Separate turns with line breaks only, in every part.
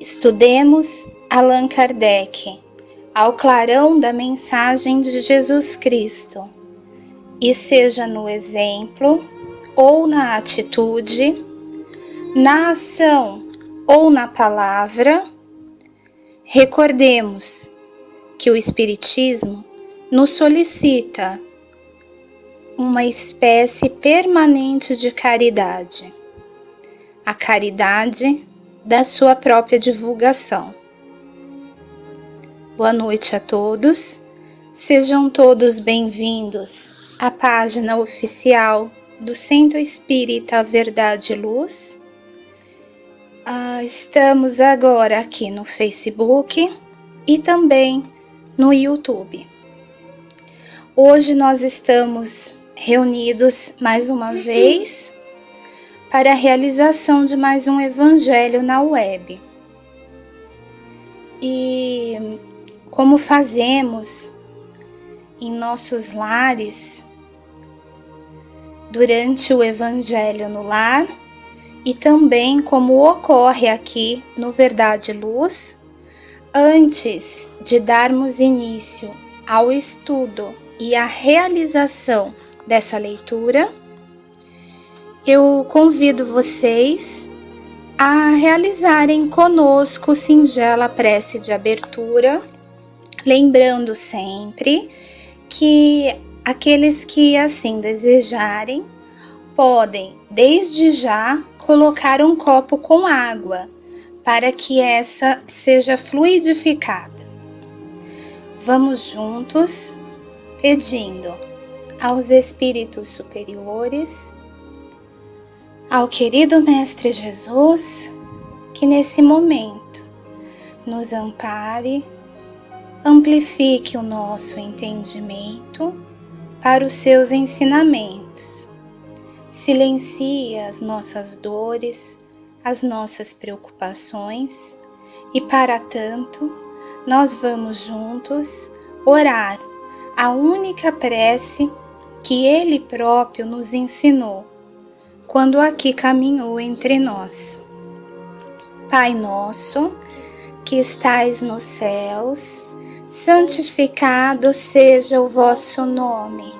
Estudemos Allan Kardec, ao clarão da mensagem de Jesus Cristo, e seja no exemplo ou na atitude, na ação ou na palavra, recordemos que o Espiritismo nos solicita uma espécie permanente de caridade, a caridade da sua própria divulgação. Boa noite a todos, sejam todos bem-vindos à página oficial do Centro Espírita Verdade e Luz. Estamos agora aqui no Facebook e também no YouTube. Hoje nós estamos reunidos mais uma vez para a realização de mais um evangelho na web. E como fazemos em nossos lares, durante o evangelho no lar, e também como ocorre aqui no Verdade e Luz, antes de darmos início ao estudo e à realização dessa leitura, eu convido vocês a realizarem conosco singela prece de abertura, lembrando sempre que aqueles que assim desejarem podem, desde já, colocar um copo com água para que essa seja fluidificada. Vamos juntos pedindo aos espíritos superiores, ao querido Mestre Jesus, que nesse momento nos ampare, amplifique o nosso entendimento para os seus ensinamentos, silencie as nossas dores, as nossas preocupações, e para tanto nós vamos juntos orar a única prece que Ele próprio nos ensinou quando aqui caminhou entre nós. Pai nosso, que estais nos céus, santificado seja o vosso nome.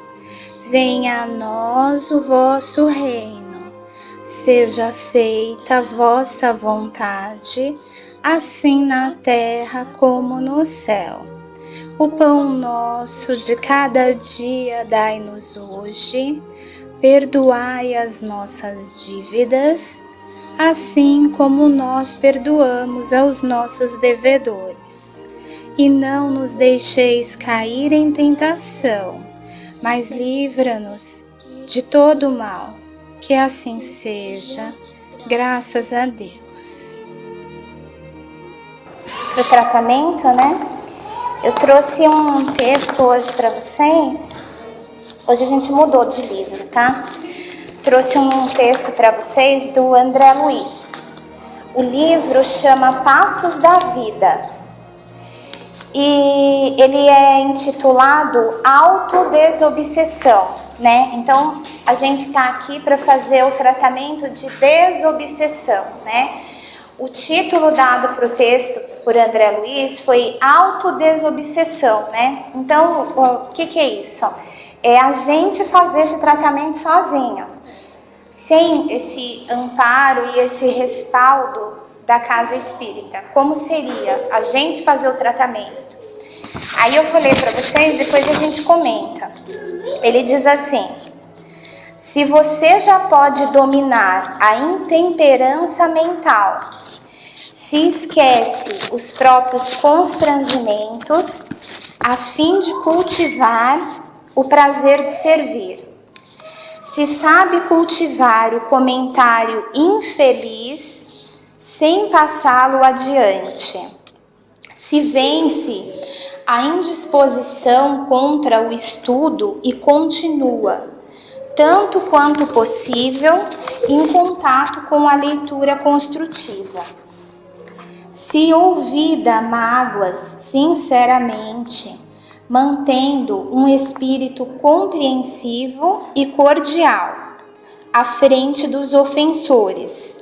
Venha a nós o vosso reino. Seja feita a vossa vontade, assim na terra como no céu. O pão nosso de cada dia dai-nos hoje. Perdoai as nossas dívidas, assim como nós perdoamos aos nossos devedores. E não nos deixeis cair em tentação, mas livra-nos de todo o mal. Que assim seja, graças a Deus. Para o tratamento, Eu trouxe um texto hoje para vocês. Hoje a gente mudou de livro, tá? Trouxe um texto para vocês do André Luiz. O livro chama Passos da Vida. E ele é intitulado Autodesobsessão, Então, a gente está aqui para fazer o tratamento de desobsessão, O título dado para o texto por André Luiz foi Autodesobsessão, Então, o que é isso? É a gente fazer esse tratamento sozinho, sem esse amparo e esse respaldo da casa espírita. Como seria a gente fazer o tratamento? Aí eu vou ler para vocês, depois a gente comenta. Ele diz assim: se você já pode dominar a intemperança mental, se esquece os próprios constrangimentos, a fim de cultivar o prazer de servir, se sabe cultivar o comentário infeliz sem passá-lo adiante, se vence a indisposição contra o estudo e continua, tanto quanto possível, em contato com a leitura construtiva, se ouvida mágoas sinceramente, mantendo um espírito compreensivo e cordial à frente dos ofensores,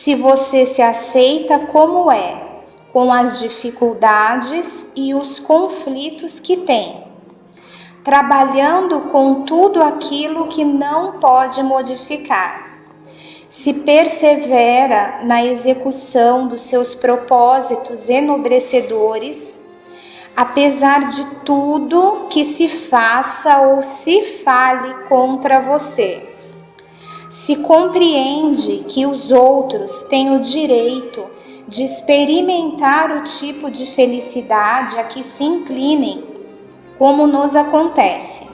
se você se aceita como é, com as dificuldades e os conflitos que tem, trabalhando com tudo aquilo que não pode modificar. Se persevera na execução dos seus propósitos enobrecedores, apesar de tudo que se faça ou se fale contra você. Se compreende que os outros têm o direito de experimentar o tipo de felicidade a que se inclinem, como nos acontece.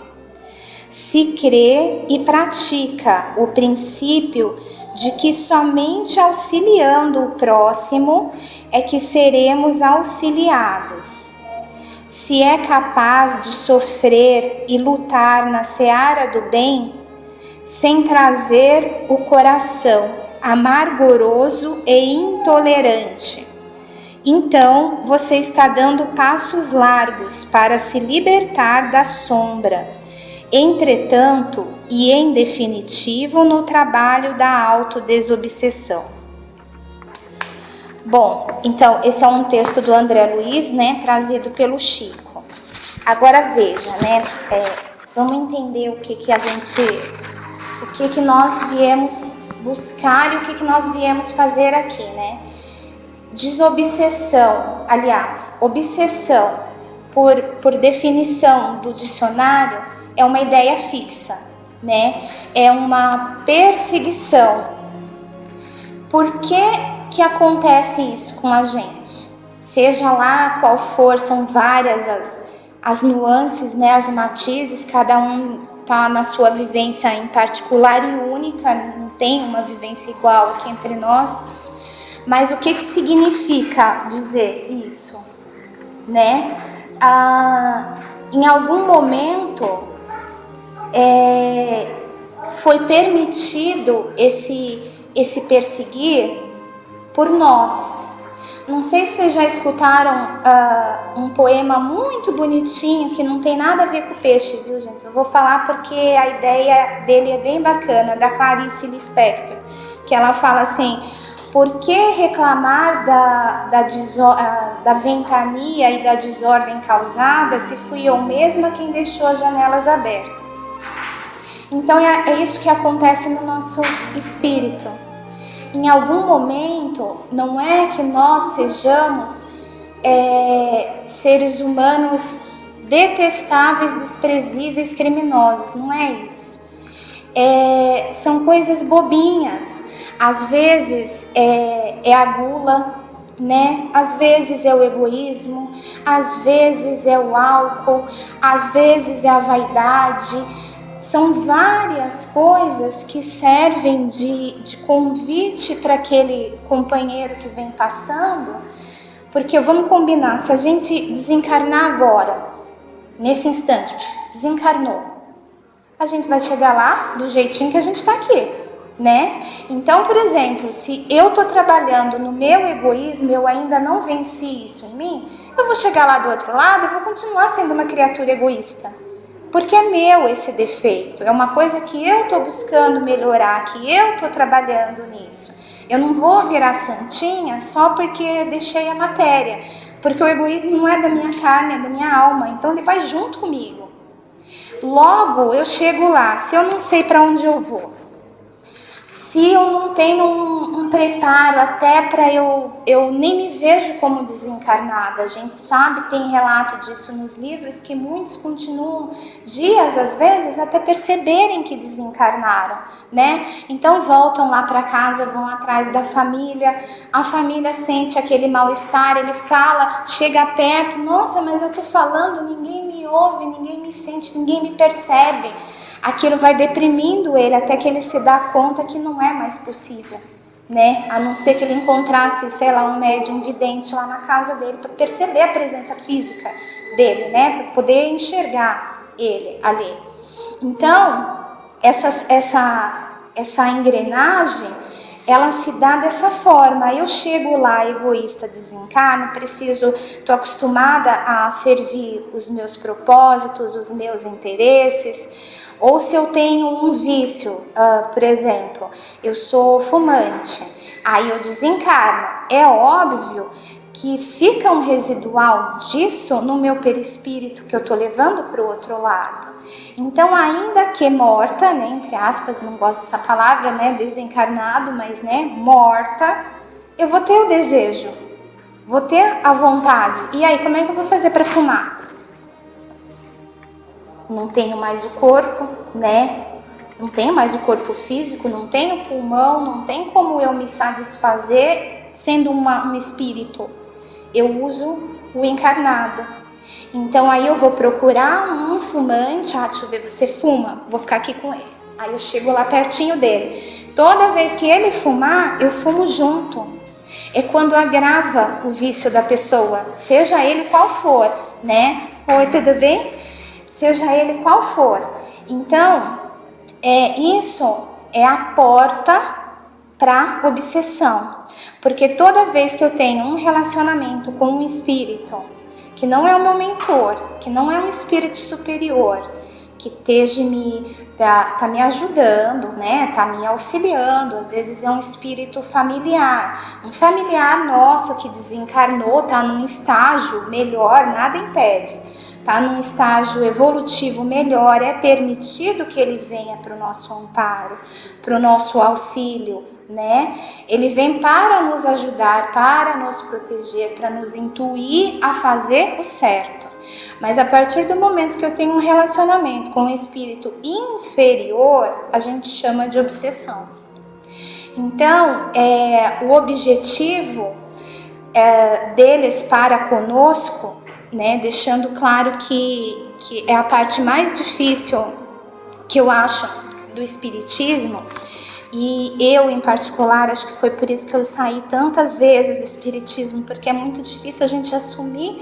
Se crê e pratica o princípio de que somente auxiliando o próximo é que seremos auxiliados. Se é capaz de sofrer e lutar na seara do bem, sem trazer o coração amargoroso e intolerante, então você está dando passos largos para se libertar da sombra. Entretanto, e em definitivo, no trabalho da autodesobsessão. Bom, então, esse é um texto do André Luiz, né, trazido pelo Chico. Agora veja, né, vamos entender o que nós viemos buscar e o que nós viemos fazer aqui, né? Desobsessão, aliás, obsessão, por definição do dicionário, é uma ideia fixa, né? É uma perseguição. Por que acontece isso com a gente? Seja lá qual for, são várias as nuances, né? As matizes, cada um está na sua vivência em particular e única, não tem uma vivência igual aqui entre nós. Mas o que significa dizer isso, né? Em algum momento foi permitido esse perseguir por nós. Não sei se vocês já escutaram um poema muito bonitinho que não tem nada a ver com peixe, viu, gente? Eu vou falar porque a ideia dele é bem bacana, da Clarice Lispector, que ela fala assim: por que reclamar da ventania e da desordem causada se fui eu mesma quem deixou as janelas abertas? Então é isso que acontece no nosso espírito. Em algum momento, não é que nós sejamos seres humanos detestáveis, desprezíveis, criminosos, não é isso. São coisas bobinhas. Às vezes é a gula, né? Às vezes é o egoísmo, às vezes é o álcool, às vezes é a vaidade. São várias coisas que servem de convite para aquele companheiro que vem passando, porque vamos combinar, se a gente desencarnar agora, nesse instante, desencarnou, a gente vai chegar lá do jeitinho que a gente está aqui, né? Então, por exemplo, se eu estou trabalhando no meu egoísmo, eu ainda não venci isso em mim, eu vou chegar lá do outro lado e vou continuar sendo uma criatura egoísta. Porque é meu esse defeito, é uma coisa que eu estou buscando melhorar, que eu estou trabalhando nisso. Eu não vou virar santinha só porque deixei a matéria, porque o egoísmo não é da minha carne, é da minha alma, então ele vai junto comigo. Logo, eu chego lá, se eu não sei para onde eu vou, se eu não tenho um preparo até para eu nem me vejo como desencarnada. A gente sabe, tem relato disso nos livros, que muitos continuam dias, às vezes, até perceberem que desencarnaram, né? Então voltam lá para casa, vão atrás da família, a família sente aquele mal-estar, ele fala, chega perto, nossa, mas eu tô falando, ninguém me ouve, ninguém me sente, ninguém me percebe. Aquilo vai deprimindo ele até que ele se dá conta que não é mais possível, né? A não ser que ele encontrasse, sei lá, um médium vidente lá na casa dele para perceber a presença física dele, né? Para poder enxergar ele ali. Então, essa engrenagem, ela se dá dessa forma. Eu chego lá egoísta, desencarno, estou acostumada a servir os meus propósitos, os meus interesses. Ou se eu tenho um vício, por exemplo, eu sou fumante, Aí eu desencarno. É óbvio que fica um residual disso no meu perispírito que eu tô levando para o outro lado. Então, ainda que morta, né, entre aspas, não gosto dessa palavra, né, desencarnado, mas, né, morta, eu vou ter o desejo, vou ter a vontade. E aí, como é que eu vou fazer para fumar? Não tenho mais o corpo, né? Não tenho mais o corpo físico, não tenho pulmão, não tem como eu me satisfazer sendo um espírito. Eu uso o encarnado. Então aí eu vou procurar um fumante. Deixa eu ver, você fuma? Vou ficar aqui com ele. Aí eu chego lá pertinho dele. Toda vez que ele fumar, eu fumo junto. É quando agrava o vício da pessoa, seja ele qual for, né? Oi, tudo bem? Seja ele qual for. Então, isso é a porta para obsessão, porque toda vez que eu tenho um relacionamento com um espírito que não é o meu mentor, que não é um espírito superior, que tá me ajudando, né? Tá me auxiliando, às vezes é um espírito familiar, um familiar nosso que desencarnou, tá num estágio melhor, nada impede. Está num estágio evolutivo melhor, é permitido que ele venha para o nosso amparo, para o nosso auxílio, né? Ele vem para nos ajudar, para nos proteger, para nos intuir a fazer o certo. Mas a partir do momento que eu tenho um relacionamento com um espírito inferior, a gente chama de obsessão. Então, o objetivo deles para conosco, né, deixando claro que é a parte mais difícil que eu acho do espiritismo, e eu em particular, acho que foi por isso que eu saí tantas vezes do espiritismo, porque é muito difícil a gente assumir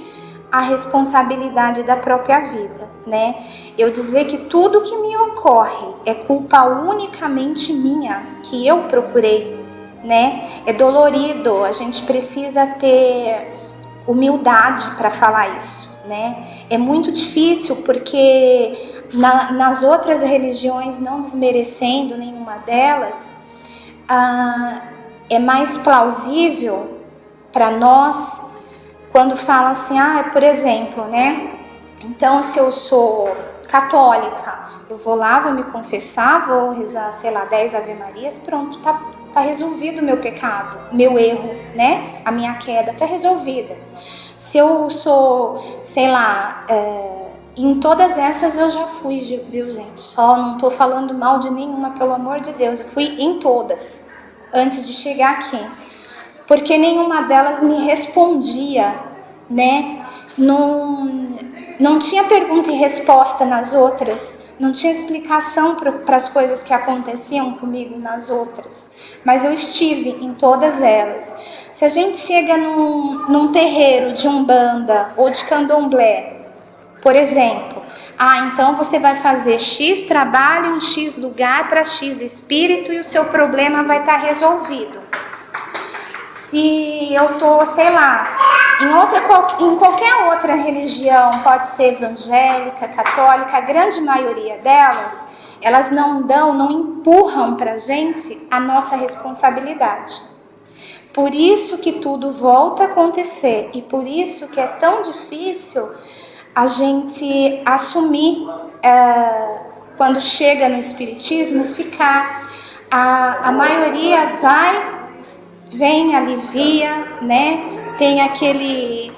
a responsabilidade da própria vida, né? Eu dizer que tudo que me ocorre é culpa unicamente minha, que eu procurei, né? É dolorido, a gente precisa ter humildade para falar isso, né? É muito difícil porque nas outras religiões, não desmerecendo nenhuma delas, é mais plausível para nós quando fala assim, por exemplo, né? Então, se eu sou católica, eu vou lá, vou me confessar, vou rezar, 10 Ave Marias, pronto, tá resolvido o meu pecado, meu erro, né? A minha queda tá resolvida. Se eu sou, em todas essas eu já fui, viu, gente? Só não tô falando mal de nenhuma, pelo amor de Deus. Eu fui em todas, antes de chegar aqui. Porque nenhuma delas me respondia, né? Não tinha pergunta e resposta nas outras, não tinha explicação para as coisas que aconteciam comigo nas outras, mas eu estive em todas elas. Se a gente chega num terreiro de Umbanda ou de Candomblé, por exemplo, então você vai fazer X trabalho em X lugar para X espírito e o seu problema vai estar resolvido. Se eu tô, em qualquer outra religião, pode ser evangélica, católica, a grande maioria delas, elas não empurram pra gente a nossa responsabilidade. Por isso que tudo volta a acontecer e por isso que é tão difícil a gente assumir, quando chega no espiritismo, ficar. A maioria vem, alivia, né? Tem aquele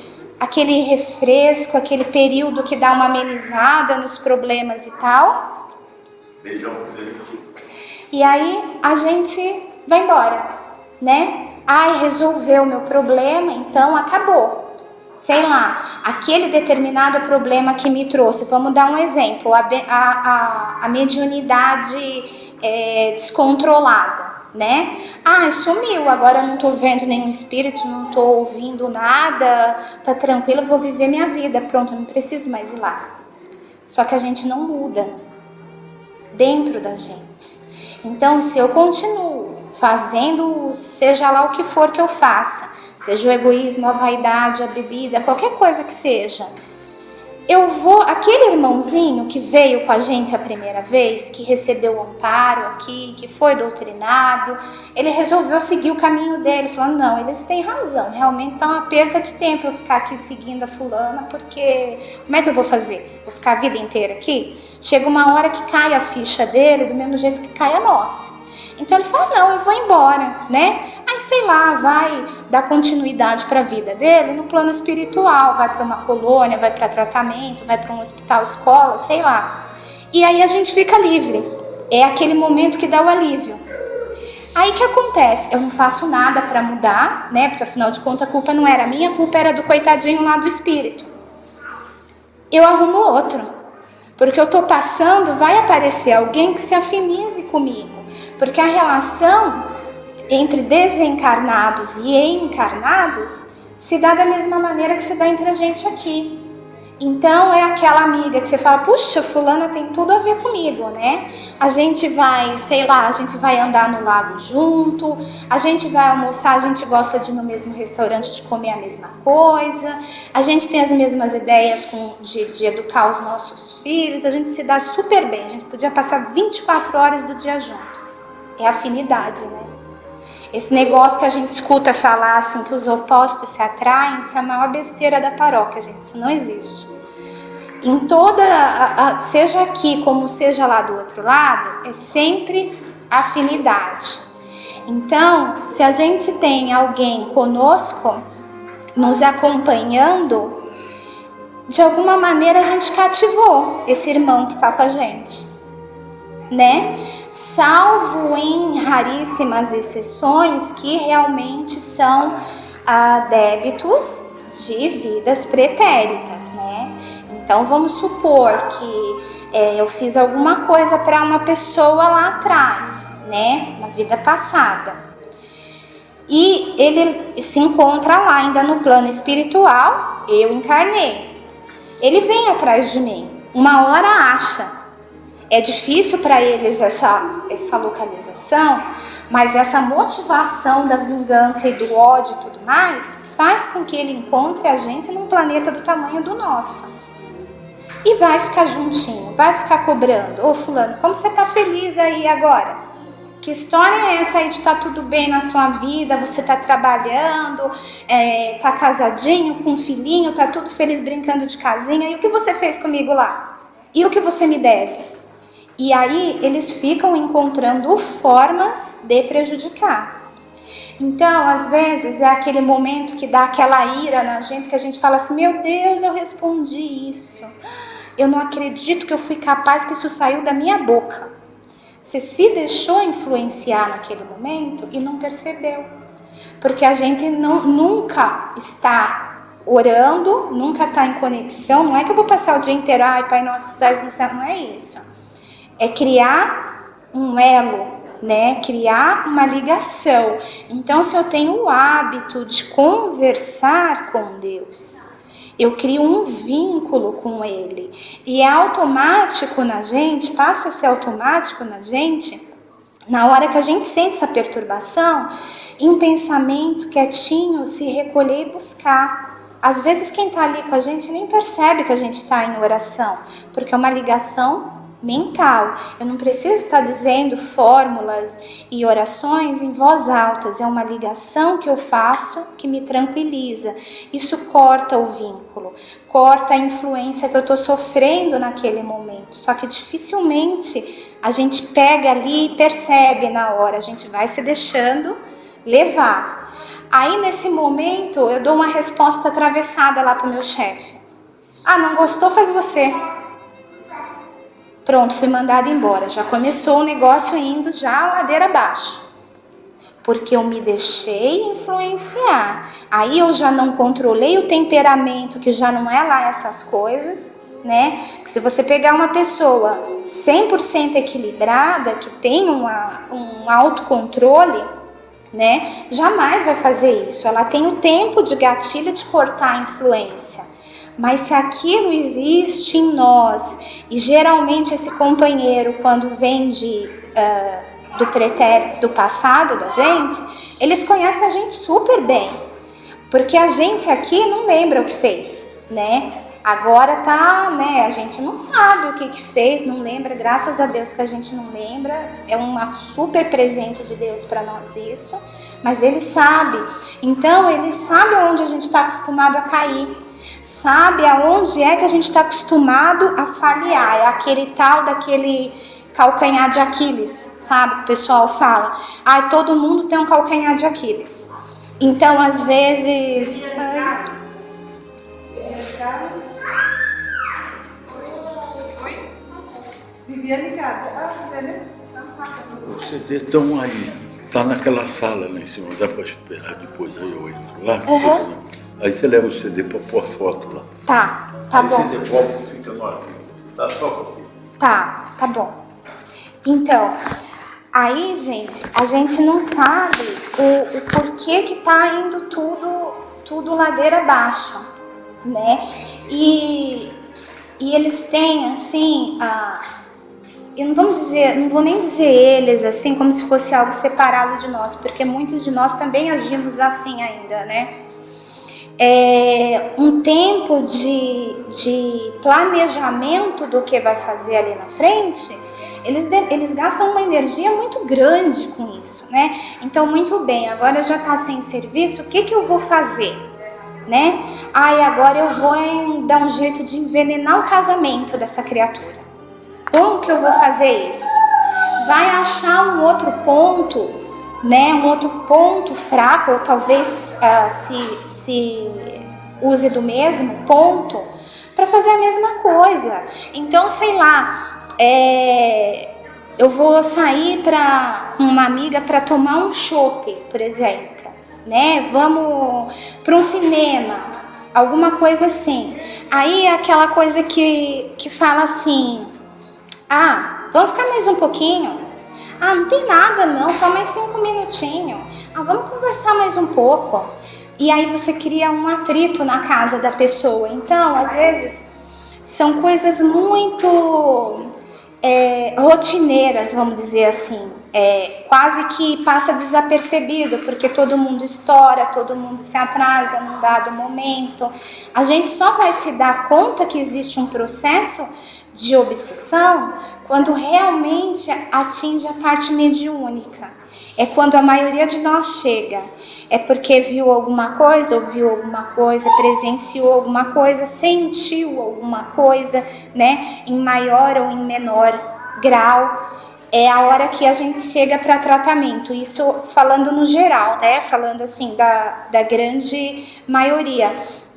refresco, aquele período que dá uma amenizada nos problemas e tal.
Beijão.
E aí a gente vai embora, né? Resolveu o meu problema, então acabou. Aquele determinado problema que me trouxe. Vamos dar um exemplo, a mediunidade descontrolada, né? Sumiu, agora eu não tô vendo nenhum espírito, não tô ouvindo nada, tá tranquilo, vou viver minha vida, pronto, não preciso mais ir lá. Só que a gente não muda dentro da gente. Então, se eu continuo fazendo, seja lá o que for que eu faça, seja o egoísmo, a vaidade, a bebida, qualquer coisa que seja, aquele irmãozinho que veio com a gente a primeira vez, que recebeu o amparo aqui, que foi doutrinado, ele resolveu seguir o caminho dele, falando, não, eles têm razão, realmente tá uma perca de tempo eu ficar aqui seguindo a fulana, porque como é que eu vou fazer? Vou ficar a vida inteira aqui? Chega uma hora que cai a ficha dele, do mesmo jeito que cai a nossa. Então ele fala, não, eu vou embora, né? Aí, sei lá, vai dar continuidade para a vida dele no plano espiritual, vai para uma colônia, vai para tratamento, vai para um hospital, escola, sei lá. E aí a gente fica livre. É aquele momento que dá o alívio. Aí o que acontece? Eu não faço nada para mudar, né? Porque afinal de contas a culpa não era minha, a culpa era do coitadinho lá do espírito. Eu arrumo outro. Porque eu estou passando, vai aparecer alguém que se afinize comigo. Porque a relação entre desencarnados e encarnados se dá da mesma maneira que se dá entre a gente aqui. Então é aquela amiga que você fala, puxa, fulana tem tudo a ver comigo, né? A gente vai, sei lá, a gente vai andar no lago junto, a gente vai almoçar, a gente gosta de ir no mesmo restaurante, de comer a mesma coisa, a gente tem as mesmas ideias de educar os nossos filhos, a gente se dá super bem, a gente podia passar 24 horas do dia junto. É afinidade, né? Esse negócio que a gente escuta falar assim, que os opostos se atraem, isso é a maior besteira da paróquia, gente, isso não existe. Em toda, seja aqui como seja lá do outro lado, é sempre afinidade. Então, se a gente tem alguém conosco, nos acompanhando, de alguma maneira a gente cativou esse irmão que está com a gente, né? Salvo em raríssimas exceções que realmente são débitos de vidas pretéritas, né? Então vamos supor que eu fiz alguma coisa para uma pessoa lá atrás, né? Na vida passada. E ele se encontra lá ainda no plano espiritual, eu encarnei. Ele vem atrás de mim, uma hora acha. É difícil para eles essa localização, mas essa motivação da vingança e do ódio e tudo mais faz com que ele encontre a gente num planeta do tamanho do nosso. E vai ficar juntinho, vai ficar cobrando. Ô fulano, como você tá feliz aí agora? Que história é essa aí de tá tudo bem na sua vida, você tá trabalhando, tá casadinho com um filhinho, tá tudo feliz brincando de casinha, e o que você fez comigo lá? E o que você me deve? E aí eles ficam encontrando formas de prejudicar. Então, às vezes, é aquele momento que dá aquela ira na gente, que a gente fala assim, meu Deus, eu respondi isso. Eu não acredito que eu fui capaz que isso saiu da minha boca. Você se deixou influenciar naquele momento e não percebeu. Porque a gente nunca está orando, nunca está em conexão. Não é que eu vou passar o dia inteiro, ai, Pai Nosso que estás no céu, não é isso. É criar um elo, né? Criar uma ligação. Então, se eu tenho o hábito de conversar com Deus, eu crio um vínculo com Ele. E é automático na gente, passa a ser automático na gente, na hora que a gente sente essa perturbação, em pensamento quietinho, se recolher e buscar. Às vezes quem está ali com a gente nem percebe que a gente está em oração, porque é uma ligação mental. Eu não preciso estar dizendo fórmulas e orações em voz alta. É uma ligação que eu faço que me tranquiliza. Isso corta o vínculo, corta a influência que eu estou sofrendo naquele momento. Só que dificilmente a gente pega ali e percebe na hora. A gente vai se deixando levar. Aí nesse momento eu dou uma resposta atravessada lá para o meu chefe. Ah, não gostou? Faz você. Pronto, fui mandada embora. Já começou o negócio indo já ladeira abaixo. Porque eu me deixei influenciar. Aí eu já não controlei o temperamento, que já não é lá essas coisas, né? Que se você pegar uma pessoa 100% equilibrada, que tem um autocontrole, né? Jamais vai fazer isso. Ela tem o tempo de gatilho de cortar a influência. Mas se aquilo existe em nós, e geralmente esse companheiro, quando vem do pretérito, do passado da gente, eles conhecem a gente super bem. Porque a gente aqui não lembra o que fez, né? Agora tá, né, a gente não sabe o que fez, não lembra, graças a Deus que a gente não lembra, é um super presente de Deus para nós isso, mas Ele sabe, então Ele sabe aonde a gente está acostumado a cair, sabe aonde é que a gente está acostumado a falhar, é aquele tal daquele calcanhar de Aquiles, sabe, o pessoal fala, todo mundo tem um calcanhar de Aquiles, então às vezes...
Viviane Gata.
Os CDs estão aí, tá naquela sala lá em cima, dá para esperar depois, aí eu entro lá. Aí você leva o CD para pôr foto lá.
Tá
aí
bom.
Você devolve, fica no arquivo. Tá só aqui.
Tá bom. Então, aí, gente, a gente não sabe o porquê que tá indo tudo ladeira abaixo, né? E eles têm, assim, eu não vou nem dizer eles, assim, como se fosse algo separado de nós, porque muitos de nós também agimos assim ainda, né? Um tempo de planejamento do que vai fazer ali na frente, eles gastam uma energia muito grande com isso, né? Então, muito bem, agora já está sem serviço, o que eu vou fazer? Né? Agora eu vou dar um jeito de envenenar o casamento dessa criatura. Como que eu vou fazer isso? Vai achar um outro ponto, né? Um outro ponto fraco, ou talvez se use do mesmo ponto para fazer a mesma coisa. Então, sei lá, eu vou sair com uma amiga para tomar um chopp, por exemplo, né? Vamos para um cinema, alguma coisa assim. Aí é aquela coisa que fala assim, vamos ficar mais um pouquinho? Não tem nada não, só mais 5 minutinhos. Vamos conversar mais um pouco. E aí você cria um atrito na casa da pessoa. Então, às vezes, são coisas muito rotineiras, vamos dizer assim. Quase que passa desapercebido, porque todo mundo estoura, todo mundo se atrasa num dado momento. A gente só vai se dar conta que existe um processo de obsessão quando realmente atinge a parte mediúnica. É quando a maioria de nós chega. É porque viu alguma coisa, ouviu alguma coisa, presenciou alguma coisa, sentiu alguma coisa, né? Em maior ou em menor grau. É a hora que a gente chega para tratamento. Isso falando no geral, né? Falando assim da grande maioria.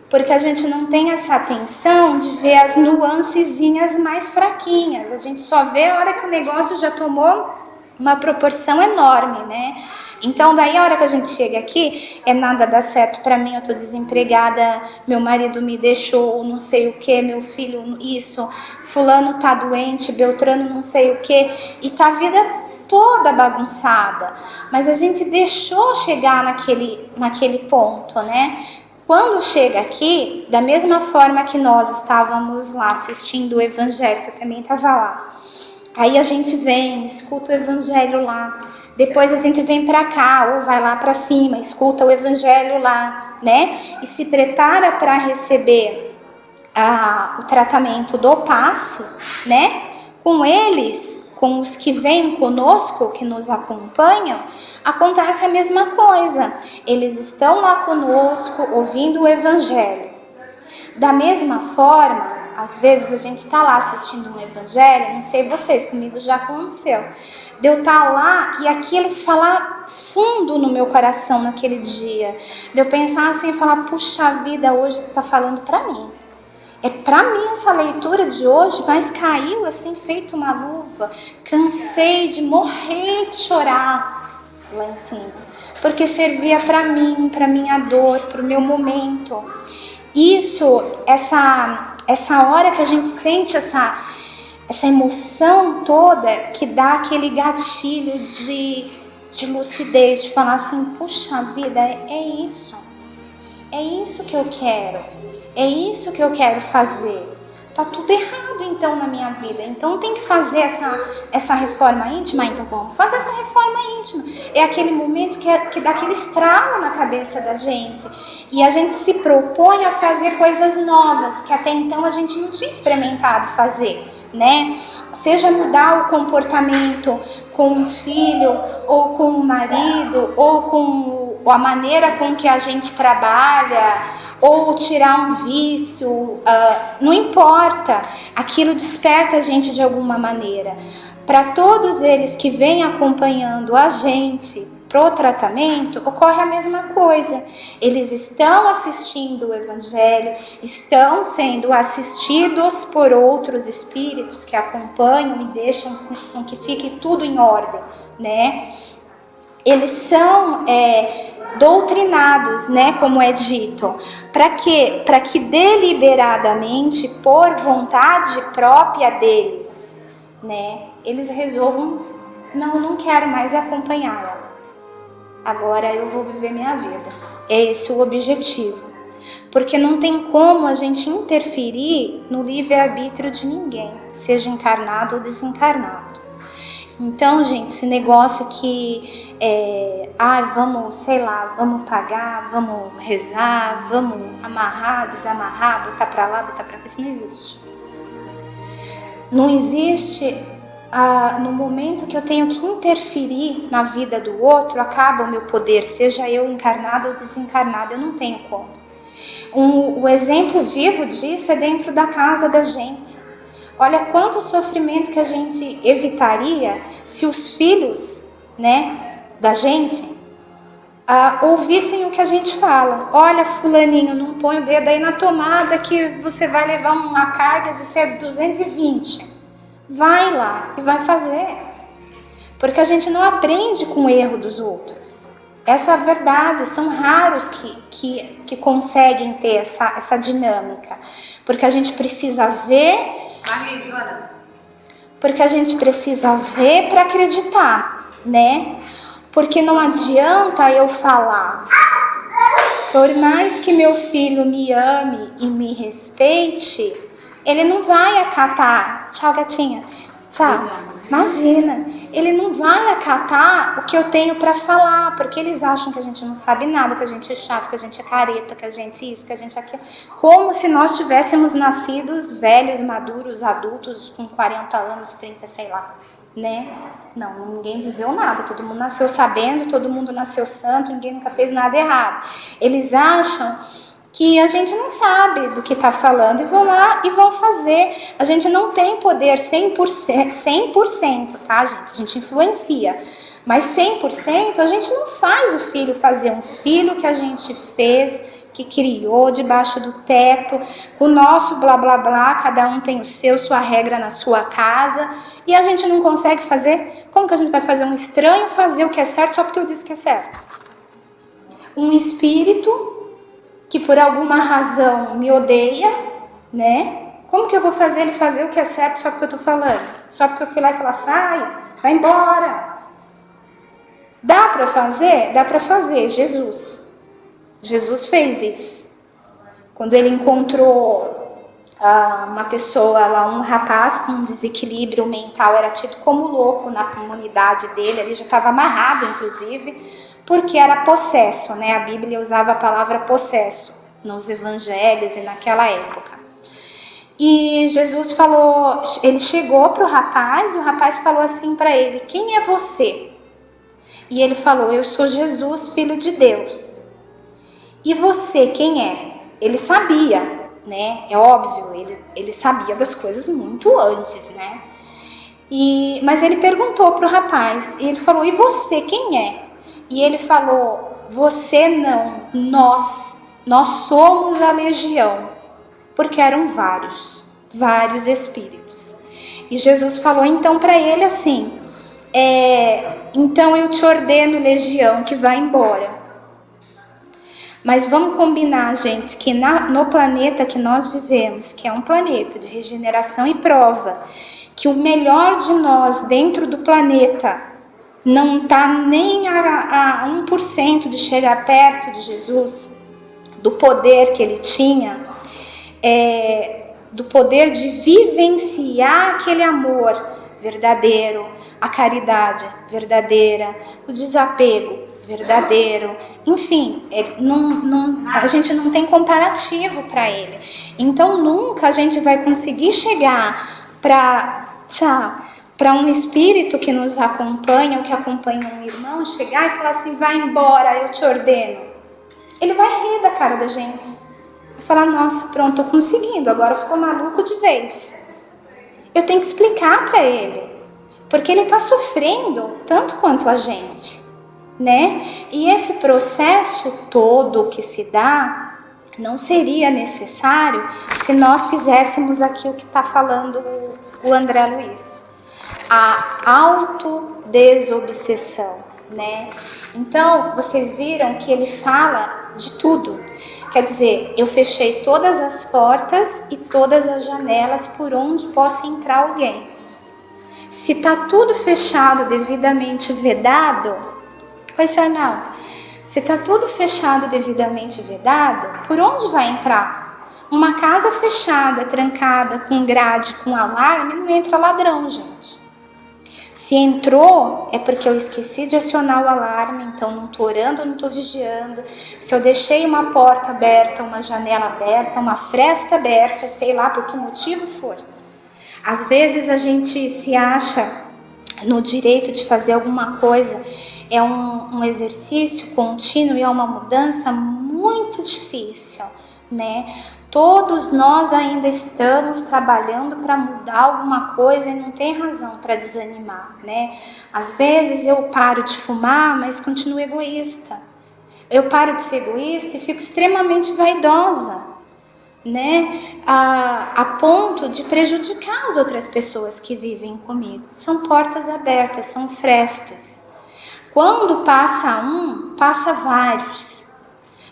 Porque a gente não tem essa atenção de ver as nuancezinhas mais fraquinhas. A gente só vê a hora que o negócio já tomou uma proporção enorme, né? Então, daí a hora que a gente chega aqui, nada dá certo para mim, eu tô desempregada, meu marido me deixou, não sei o que, meu filho isso, fulano tá doente, Beltrano não sei o que, e tá a vida toda bagunçada. Mas a gente deixou chegar naquele ponto, né? Quando chega aqui, da mesma forma que nós estávamos lá assistindo o evangelho, que eu também estava lá, aí a gente vem, escuta o evangelho lá, depois a gente vem para cá, ou vai lá para cima, escuta o evangelho lá, né? E se prepara para receber o tratamento do passe, né? Com eles, com os que vêm conosco, que nos acompanham, acontece a mesma coisa. Eles estão lá conosco, ouvindo o evangelho. Da mesma forma, às vezes a gente está lá assistindo um evangelho, não sei vocês, comigo já aconteceu, de eu estar lá e aquilo falar fundo no meu coração naquele dia, de eu pensar assim e falar, puxa vida, hoje está falando para mim. É para mim essa leitura de hoje, mas caiu assim, feito uma luva. Cansei de morrer de chorar lá em cima, porque servia para mim, para minha dor, para o meu momento. Isso, essa hora que a gente sente essa emoção toda, que dá aquele gatilho de lucidez, de falar assim, puxa vida, é isso que eu quero. É isso que eu quero fazer, tá tudo errado então na minha vida. Então tem que fazer essa reforma íntima, então vamos fazer essa reforma íntima. É aquele momento que dá aquele estralo na cabeça da gente. E a gente se propõe a fazer coisas novas, que até então a gente não tinha experimentado fazer, né? Seja mudar o comportamento com o filho, ou com o marido, ou com a maneira com que a gente trabalha, ou tirar um vício, não importa, aquilo desperta a gente de alguma maneira. Para todos eles que vêm acompanhando a gente pro tratamento, ocorre a mesma coisa. Eles estão assistindo o Evangelho, estão sendo assistidos por outros espíritos que acompanham e deixam com que fique tudo em ordem, né? Eles são doutrinados, né, como é dito. Para quê? Para que deliberadamente, por vontade própria deles, né, eles resolvam, não quero mais acompanhá-la. Agora eu vou viver minha vida. É esse o objetivo. Porque não tem como a gente interferir no livre-arbítrio de ninguém, seja encarnado ou desencarnado. Então, gente, esse negócio que vamos pagar, vamos rezar, vamos amarrar, desamarrar, botar pra lá, botar pra cá, isso não existe. Não existe, no momento que eu tenho que interferir na vida do outro, acaba o meu poder, seja eu encarnado ou desencarnado, eu não tenho como. O exemplo vivo disso é dentro da casa da gente. Olha quanto sofrimento que a gente evitaria se os filhos, né, da gente ouvissem o que a gente fala. Olha, fulaninho, não põe o dedo aí na tomada que você vai levar uma carga de 220. Vai lá e vai fazer. Porque a gente não aprende com o erro dos outros. Essa é a verdade, são raros que conseguem ter essa dinâmica. Porque a gente precisa ver... Porque a gente precisa ver para acreditar, né? Porque não adianta eu falar, por mais que meu filho me ame e me respeite, ele não vai acatar. Tchau, gatinha. Tchau. Imagina, ele não vai acatar o que eu tenho para falar, porque eles acham que a gente não sabe nada, que a gente é chato, que a gente é careta, que a gente isso, que a gente aquilo. Como se nós tivéssemos nascidos velhos, maduros, adultos, com 40 anos, 30, sei lá, né? Não, ninguém viveu nada, todo mundo nasceu sabendo, todo mundo nasceu santo, ninguém nunca fez nada errado. Eles acham que a gente não sabe do que está falando e vão lá e vão fazer. A gente não tem poder 100%, tá, gente? A gente influencia. Mas 100% a gente não faz o filho fazer. Um filho que a gente fez, que criou debaixo do teto, com o nosso blá blá blá, cada um tem o seu, sua regra na sua casa, e a gente não consegue fazer. Como que a gente vai fazer um estranho fazer o que é certo só porque eu disse que é certo? Um espírito que por alguma razão me odeia, né? Como que eu vou fazer ele fazer o que é certo só porque eu tô falando? Só porque eu fui lá e falar, sai, vai embora. Dá para fazer? Dá para fazer. Jesus fez isso. Quando ele encontrou uma pessoa lá, um rapaz com um desequilíbrio mental, era tido como louco na comunidade dele, ele já estava amarrado, inclusive, porque era possesso, né? A Bíblia usava a palavra possesso nos evangelhos e naquela época. E Jesus falou, ele chegou para o rapaz falou assim para ele, quem é você? E ele falou, eu sou Jesus, filho de Deus. E você, quem é? Ele sabia, né? É óbvio, ele sabia das coisas muito antes, né? Mas ele perguntou para o rapaz, e ele falou, e você, quem é? E ele falou, você não, nós somos a legião, porque eram vários espíritos. E Jesus falou então para ele assim, então eu te ordeno, legião, que vá embora. Mas vamos combinar, gente, que no planeta que nós vivemos, que é um planeta de regeneração e prova, que o melhor de nós dentro do planeta não está nem a 1% de chegar perto de Jesus, do poder que ele tinha, do poder de vivenciar aquele amor verdadeiro, a caridade verdadeira, o desapego verdadeiro, enfim, a gente não tem comparativo para ele. Então nunca a gente vai conseguir chegar para um espírito que nos acompanha, ou que acompanha um irmão, chegar e falar assim, vai embora, eu te ordeno. Ele vai rir da cara da gente. Vai falar, nossa, pronto, tô conseguindo, agora ficou maluco de vez. Eu tenho que explicar para ele, porque ele está sofrendo tanto quanto a gente, né? E esse processo todo que se dá não seria necessário se nós fizéssemos aqui o que está falando o André Luiz, a autodesobsessão, né? Então, vocês viram que ele fala de tudo. Quer dizer, eu fechei todas as portas e todas as janelas por onde possa entrar alguém. Se está tudo fechado, devidamente vedado, oi, Sr. Arnaldo, se está tudo fechado, devidamente vedado, por onde vai entrar? Uma casa fechada, trancada, com grade, com alarme, não entra ladrão, gente. Se entrou, é porque eu esqueci de acionar o alarme, então não estou orando, não estou vigiando. Se eu deixei uma porta aberta, uma janela aberta, uma fresta aberta, sei lá por que motivo for. Às vezes a gente se acha no direito de fazer alguma coisa, é um exercício contínuo e é uma mudança muito difícil, né? Todos nós ainda estamos trabalhando para mudar alguma coisa e não tem razão para desanimar, né? Às vezes eu paro de fumar, mas continuo egoísta. Eu paro de ser egoísta e fico extremamente vaidosa, né? A ponto de prejudicar as outras pessoas que vivem comigo. São portas abertas, são frestas. Quando passa um, passa vários.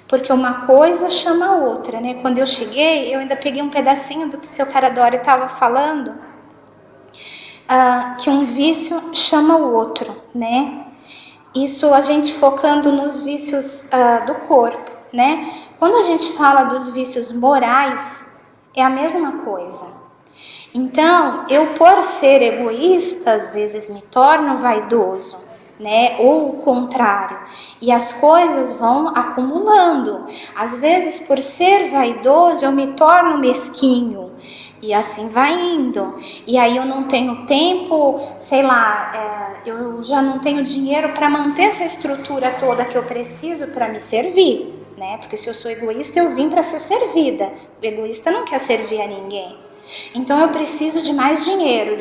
Porque uma coisa chama a outra, né? Quando eu cheguei, eu ainda peguei um pedacinho do que o seu Caradori estava falando, que um vício chama o outro, né? Isso a gente focando nos vícios do corpo, né? Quando a gente fala dos vícios morais, é a mesma coisa. Então, eu por ser egoísta, às vezes me torno vaidoso, né? Ou o contrário. E as coisas vão acumulando. Às vezes, por ser vaidoso, eu me torno mesquinho. E assim vai indo. E aí eu não tenho tempo, sei lá, eu já não tenho dinheiro para manter essa estrutura toda que eu preciso para me servir, né? Porque se eu sou egoísta, eu vim para ser servida. O egoísta não quer servir a ninguém. Então eu preciso de mais dinheiro,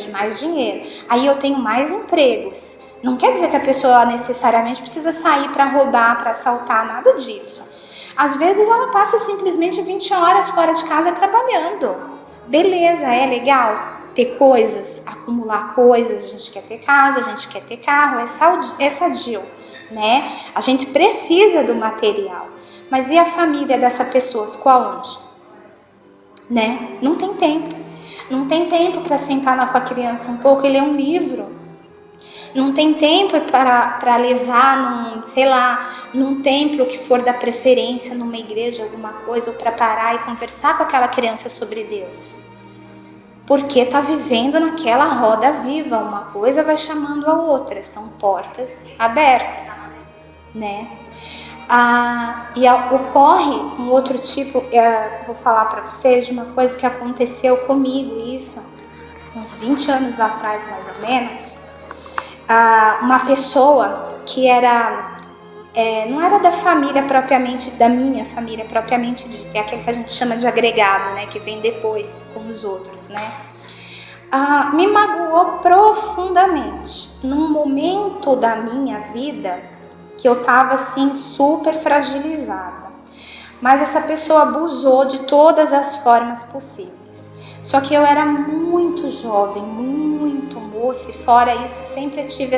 Aí eu tenho mais empregos. Não quer dizer que a pessoa necessariamente precisa sair para roubar, para assaltar, nada disso. Às vezes ela passa simplesmente 20 horas fora de casa trabalhando. Beleza, é legal ter coisas, acumular coisas, a gente quer ter casa, a gente quer ter carro, é sadio, né? A gente precisa do material. Mas e a família dessa pessoa? Ficou aonde? Né? Não tem tempo. Não tem tempo para sentar lá com a criança um pouco e ler um livro. Não tem tempo para levar num templo que for da preferência, numa igreja, alguma coisa, ou para parar e conversar com aquela criança sobre Deus. Porque está vivendo naquela roda viva, uma coisa vai chamando a outra, são portas abertas, né? Ocorre um outro tipo, vou falar para vocês de uma coisa que aconteceu comigo, isso, uns 20 anos atrás mais ou menos. Uma pessoa que não era da família propriamente, da minha família propriamente dita, é aquele que a gente chama de agregado, né, que vem depois com os outros, né, me magoou profundamente, num momento da minha vida que eu estava assim super fragilizada, mas essa pessoa abusou de todas as formas possíveis. Só que eu era muito jovem, muito moça, e fora isso sempre tive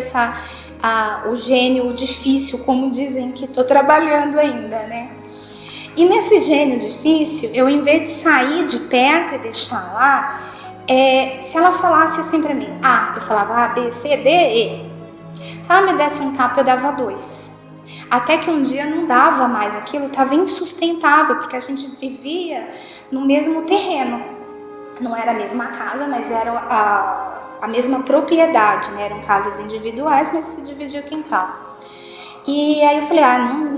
o gênio difícil, como dizem que estou trabalhando ainda, né? E nesse gênio difícil, eu em vez de sair de perto e deixar lá, se ela falasse assim para mim, eu falava A, B, C, D, E. Se ela me desse um tapa, eu dava 2. Até que um dia não dava mais aquilo, estava insustentável, porque a gente vivia no mesmo terreno. Não era a mesma casa, mas era a mesma propriedade, né? Eram casas individuais, mas se dividia o quintal. E aí eu falei,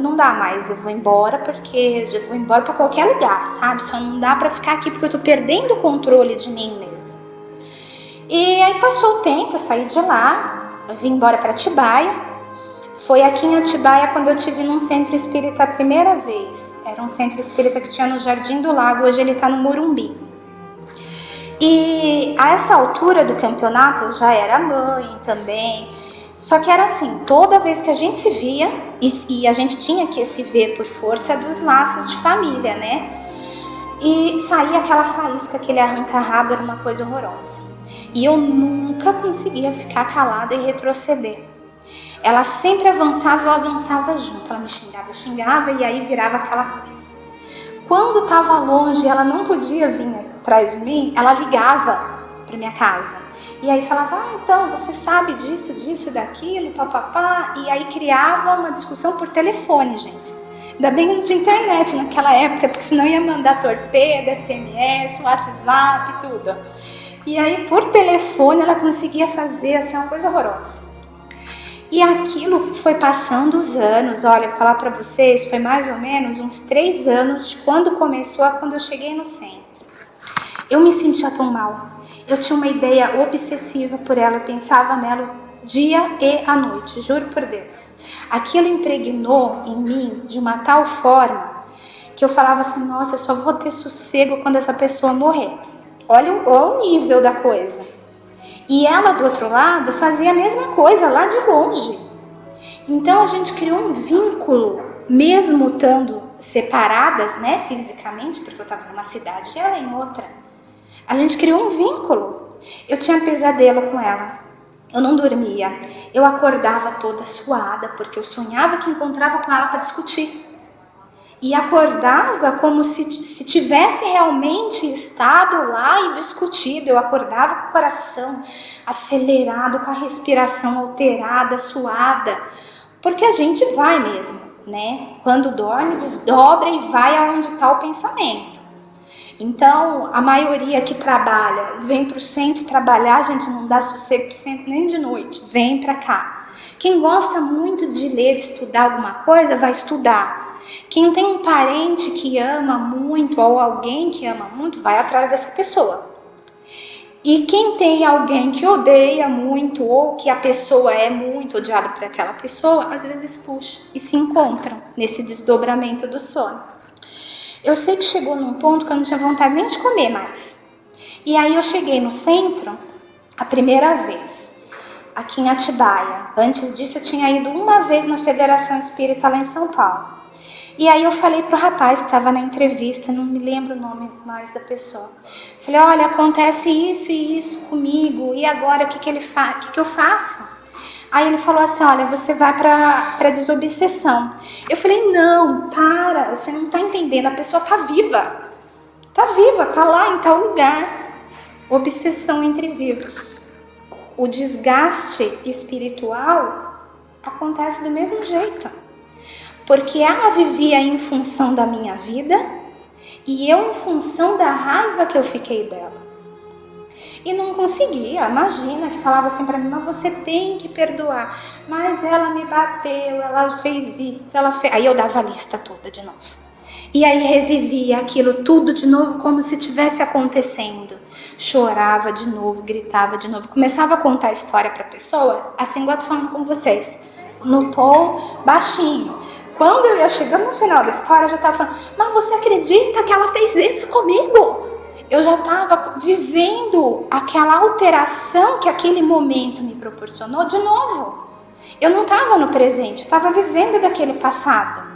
não dá mais, eu vou embora porque eu vou embora para qualquer lugar, sabe? Só não dá para ficar aqui porque eu tô perdendo o controle de mim mesma. E aí passou o tempo, eu saí de lá, eu vim embora para Atibaia. Foi aqui em Atibaia quando eu tive num centro espírita a primeira vez. Era um centro espírita que tinha no Jardim do Lago, hoje ele está no Morumbi. E a essa altura do campeonato eu já era mãe também. Só que era assim, toda vez que a gente se via, e a gente tinha que se ver por força dos laços de família, né? E saía aquela faísca, aquele arranca-rabo, era uma coisa horrorosa. E eu nunca conseguia ficar calada e retroceder. Ela sempre avançava, eu avançava junto. Ela me xingava, eu xingava, e aí virava aquela coisa. Quando estava longe, ela não podia vir atrás de mim, ela ligava para minha casa. E aí falava, então, você sabe disso, daquilo, papapá. E aí criava uma discussão por telefone, gente. Ainda bem que não tinha internet naquela época, porque senão ia mandar torpedo, SMS, WhatsApp, tudo. E aí, por telefone, ela conseguia fazer assim, uma coisa horrorosa. E aquilo foi passando os anos. Olha, vou falar para vocês, foi mais ou menos uns 3 anos de quando começou a quando eu cheguei no centro. Eu me sentia tão mal. Eu tinha uma ideia obsessiva por ela, eu pensava nela dia e à noite, juro por Deus. Aquilo impregnou em mim de uma tal forma que eu falava assim, nossa, eu só vou ter sossego quando essa pessoa morrer. Olha o nível da coisa. E ela do outro lado fazia a mesma coisa, lá de longe. Então a gente criou um vínculo, mesmo estando separadas, né, fisicamente, porque eu estava numa cidade e ela em outra. A gente criou um vínculo. Eu tinha pesadelo com ela. Eu não dormia. Eu acordava toda suada, porque eu sonhava que encontrava com ela para discutir. E acordava como se tivesse realmente estado lá e discutido. Eu acordava com o coração acelerado, com a respiração alterada, suada. Porque a gente vai mesmo, né? Quando dorme, desdobra e vai aonde está o pensamento. Então, a maioria que trabalha, vem para o centro trabalhar, a gente não dá sossego para o centro nem de noite, vem para cá. Quem gosta muito de ler, de estudar alguma coisa, vai estudar. Quem tem um parente que ama muito ou alguém que ama muito, vai atrás dessa pessoa. E quem tem alguém que odeia muito ou que a pessoa é muito odiada por aquela pessoa, às vezes puxa e se encontram nesse desdobramento do sono. Eu sei que chegou num ponto que eu não tinha vontade nem de comer mais. E aí eu cheguei no centro a primeira vez, aqui em Atibaia. Antes disso eu tinha ido uma vez na Federação Espírita lá em São Paulo. E aí eu falei pro rapaz que estava na entrevista, não me lembro o nome mais da pessoa. Falei, olha, acontece isso e isso comigo, e agora o que eu faço? Aí ele falou assim, olha, você vai para desobsessão. Eu falei, não, para, você não está entendendo, a pessoa está viva. Está lá em tal lugar. Obsessão entre vivos. O desgaste espiritual acontece do mesmo jeito. Porque ela vivia em função da minha vida e eu em função da raiva que eu fiquei dela. E não conseguia, imagina, que falava assim pra mim, mas você tem que perdoar. Mas ela me bateu, ela fez isso, ela fez... Aí eu dava a lista toda de novo. E aí revivia aquilo tudo de novo como se tivesse acontecendo. Chorava de novo, gritava de novo. Começava a contar a história pra pessoa, assim igual eu tô falando com vocês. No tom baixinho. Quando eu ia chegando no final da história, eu já estava falando, mas você acredita que ela fez isso comigo? Eu já estava vivendo aquela alteração que aquele momento me proporcionou de novo. Eu não estava no presente, eu estava vivendo daquele passado.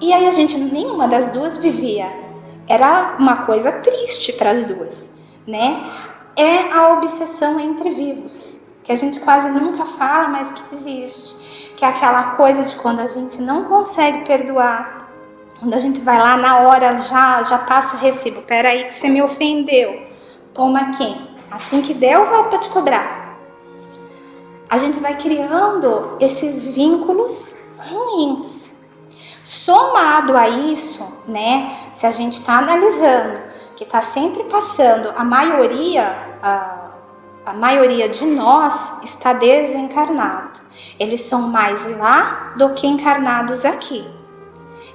E aí nenhuma das duas vivia. Era uma coisa triste para as duas, né? É a obsessão entre vivos. Que a gente quase nunca fala, mas que existe. Que é aquela coisa de quando a gente não consegue perdoar, quando a gente vai lá na hora, já passa o recibo. Peraí que você me ofendeu. Toma aqui. Assim que der, eu volto para te cobrar. A gente vai criando esses vínculos ruins. Somado a isso, né? Se a gente está analisando porque está sempre passando. A maioria de nós está desencarnado. Eles são mais lá do que encarnados aqui.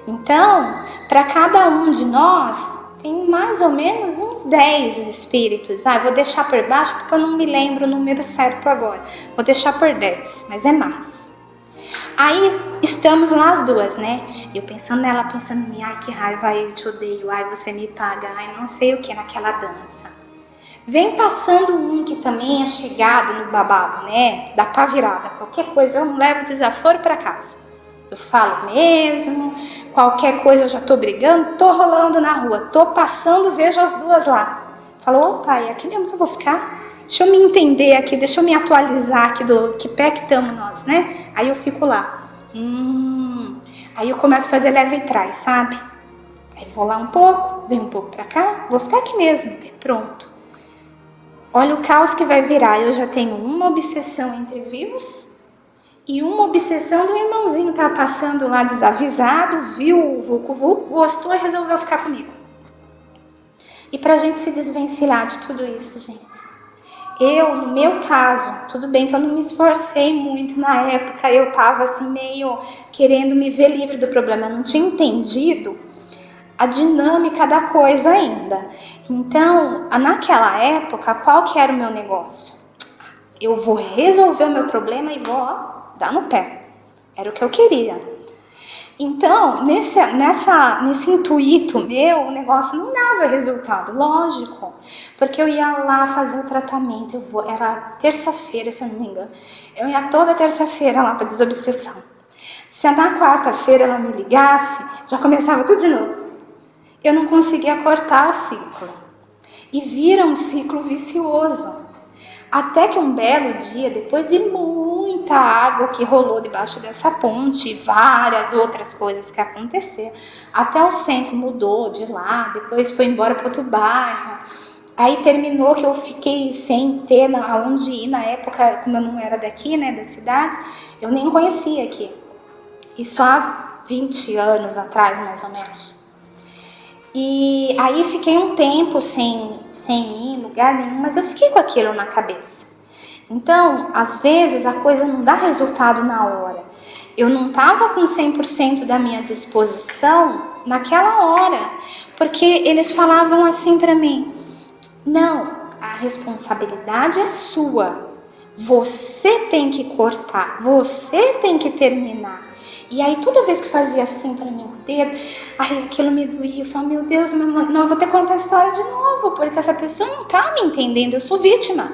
Então, para cada um de nós, tem mais ou menos uns 10 espíritos. Vou deixar por baixo porque eu não me lembro o número certo agora. Vou deixar por 10, mas é mais. Aí estamos lá as duas, né? Eu pensando nela, pensando em mim. Ai, que raiva, ai, eu te odeio. Ai, você me paga. Ai, não sei o que naquela dança. Vem passando um que também é chegado no babado, né? Dá pra virada. Qualquer coisa, eu não levo o desaforo pra casa. Eu falo mesmo. Qualquer coisa eu já tô brigando. Tô rolando na rua. Tô passando, vejo as duas lá. Falo, opa, é aqui mesmo que eu vou ficar? Deixa eu me entender aqui, deixa eu me atualizar aqui do que pé que estamos nós, né? Aí eu fico lá. Aí eu começo a fazer leve e trás, sabe? Aí vou lá um pouco, venho um pouco pra cá. Vou ficar aqui mesmo. Pronto. Olha o caos que vai virar. Eu já tenho uma obsessão entre vivos e uma obsessão do irmãozinho que tá passando lá desavisado, viu o vulco-vulco, gostou e resolveu ficar comigo. E pra gente se desvencilhar de tudo isso, gente. Eu, no meu caso, tudo bem que eu não me esforcei muito na época, eu tava assim meio querendo me ver livre do problema, eu não tinha entendido a dinâmica da coisa ainda. Então, naquela época, qual que era o meu negócio? Eu vou resolver o meu problema e vou dar no pé. Era o que eu queria. Então, nesse intuito meu, o negócio não dava resultado, lógico. Porque eu ia lá fazer o tratamento, era terça-feira, se eu não me engano. Eu ia toda terça-feira lá para desobsessão. Se na quarta-feira ela me ligasse, já começava tudo de novo. Eu não conseguia cortar o ciclo. E vira um ciclo vicioso. Até que um belo dia, depois de muita água que rolou debaixo dessa ponte e várias outras coisas que aconteceram, até o centro mudou de lá, depois foi embora para outro bairro. Aí terminou que eu fiquei sem ter aonde ir na época, como eu não era daqui, né, da cidade, eu nem conhecia aqui. Isso há 20 anos atrás, mais ou menos. E aí fiquei um tempo sem ir em lugar nenhum, mas eu fiquei com aquilo na cabeça. Então, às vezes, a coisa não dá resultado na hora. Eu não estava com 100% da minha disposição naquela hora, porque eles falavam assim para mim, não, a responsabilidade é sua. Você tem que cortar, você tem que terminar. E aí toda vez que fazia assim para mim com o dedo, aí aquilo me doía. Eu falava, meu Deus, não, eu vou ter que contar a história de novo, porque essa pessoa não tá me entendendo, eu sou vítima.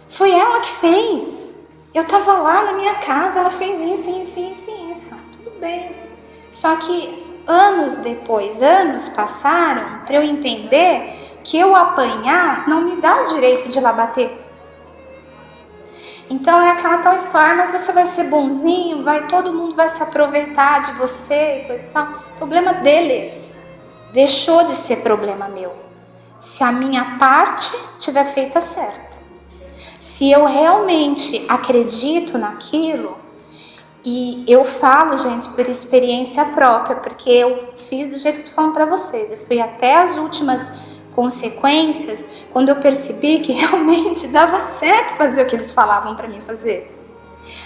Foi ela que fez. Eu tava lá na minha casa, ela fez isso. Tudo bem. Só que anos depois, anos passaram para eu entender que eu apanhar não me dá o direito de ir lá bater. Então é aquela tal história, mas você vai ser bonzinho, todo mundo vai se aproveitar de você, coisa e tal. Problema deles. Deixou de ser problema meu. Se a minha parte tiver feita certa. Se eu realmente acredito naquilo, e eu falo, gente, por experiência própria, porque eu fiz do jeito que eu tô falando para vocês. Eu fui até as últimas consequências quando eu percebi que realmente dava certo fazer o que eles falavam para mim fazer.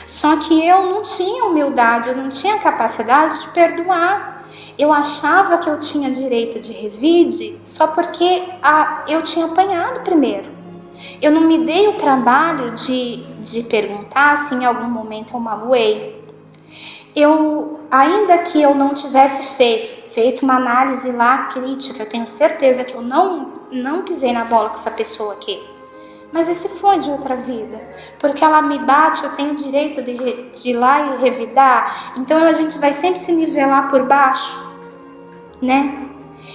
Só que eu não tinha humildade, eu não tinha capacidade de perdoar. Eu achava que eu tinha direito de revide só porque eu tinha apanhado primeiro. Eu não me dei o trabalho de perguntar se em algum momento eu magoei. Ainda que eu não tivesse feito uma análise lá crítica, eu tenho certeza que eu não pisei na bola com essa pessoa aqui. Mas esse foi de outra vida. Porque ela me bate, eu tenho o direito de ir lá e revidar. Então a gente vai sempre se nivelar por baixo, né?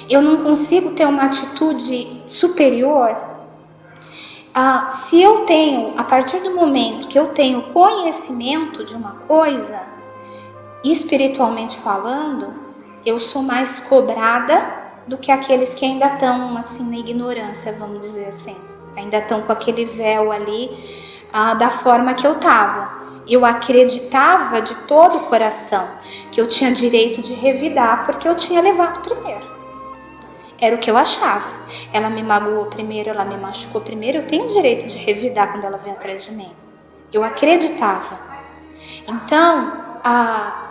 Eu não consigo ter uma atitude superior. Se eu tenho, a partir do momento que eu tenho conhecimento de uma coisa, espiritualmente falando, eu sou mais cobrada do que aqueles que ainda estão assim na ignorância, vamos dizer assim. Ainda estão com aquele véu ali da forma que eu estava. Eu acreditava de todo o coração que eu tinha direito de revidar porque eu tinha levado primeiro. Era o que eu achava. Ela me magoou primeiro, ela me machucou primeiro, eu tenho o direito de revidar quando ela vem atrás de mim. Eu acreditava. Então,